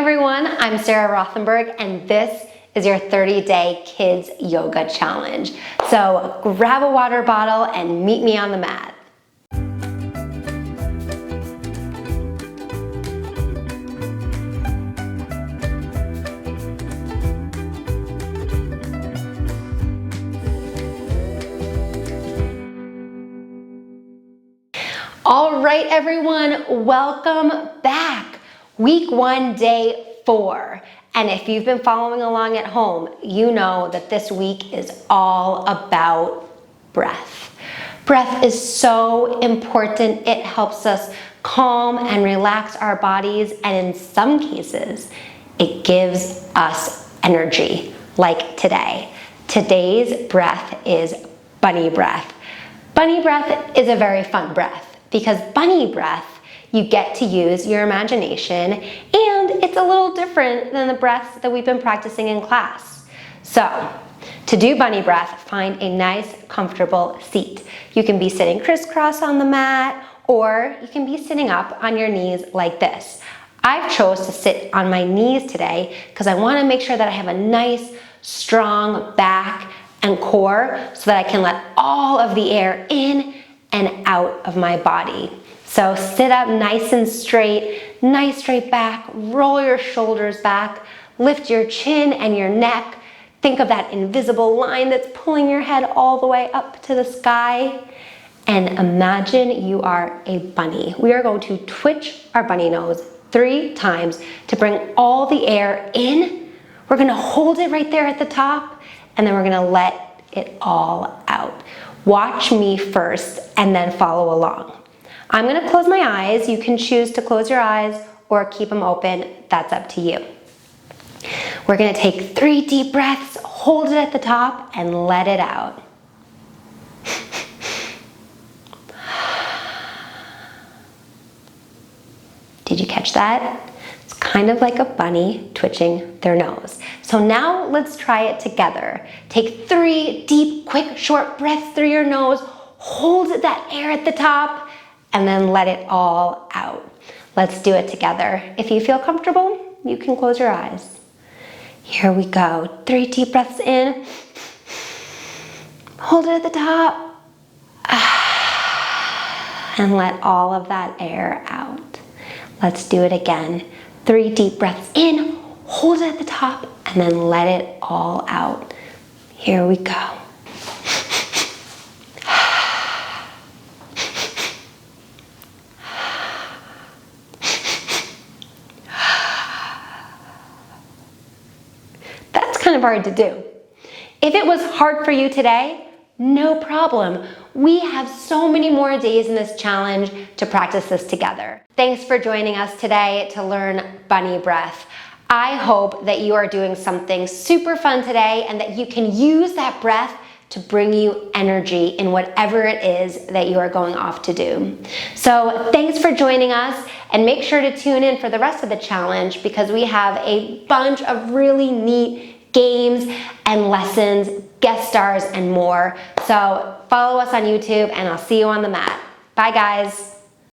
everyone, I'm Sarah Rothenberg and this is your 30-day Kids Yoga Challenge. So grab a water bottle and meet me on the mat. All right, everyone, welcome back. Week 1, day 4. And if you've been following along at home, you know that this week is all about breath. Breath is so important. It helps us calm and relax our bodies, and in some cases, it gives us energy, like today. Today's breath is bunny breath. Bunny breath is a very fun breath because bunny breath, you get to use your imagination, and it's a little different than the breaths that we've been practicing in class. So, to do bunny breath, find a nice, comfortable seat. You can be sitting crisscross on the mat, or you can be sitting up on your knees like this. I've chose to sit on my knees today because I want to make sure that I have a nice, strong back and core so that I can let all of the air in and out of my body. So sit up nice and straight, nice straight back, roll your shoulders back, lift your chin and your neck. Think of that invisible line that's pulling your head all the way up to the sky. And imagine you are a bunny. We are going to twitch our bunny nose 3 times to bring all the air in. We're gonna hold it right there at the top, and then we're gonna let it all out. Watch me first and then follow along. I'm gonna close my eyes. You can choose to close your eyes or keep them open. That's up to you. We're gonna take 3 deep breaths, hold it at the top, and let it out. Did you catch that? It's kind of like a bunny twitching their nose. So now let's try it together. Take 3 deep, quick, short breaths through your nose, hold that air at the top, and then let it all out. Let's do it together. If you feel comfortable, you can close your eyes. Here we go. 3 deep breaths in. Hold it at the top. And let all of that air out. Let's do it again. 3 deep breaths in, hold it at the top, and then let it all out. Here we go. That's kind of hard to do. If it was hard for you today, no problem. We have so many more days in this challenge to practice this together. Thanks for joining us today to learn bunny breath. I hope that you are doing something super fun today and that you can use that breath to bring you energy in whatever it is that you are going off to do. So thanks for joining us, and make sure to tune in for the rest of the challenge because we have a bunch of really neat games and lessons, guest stars, and more. So follow us on YouTube, and I'll see you on the mat. Bye, guys.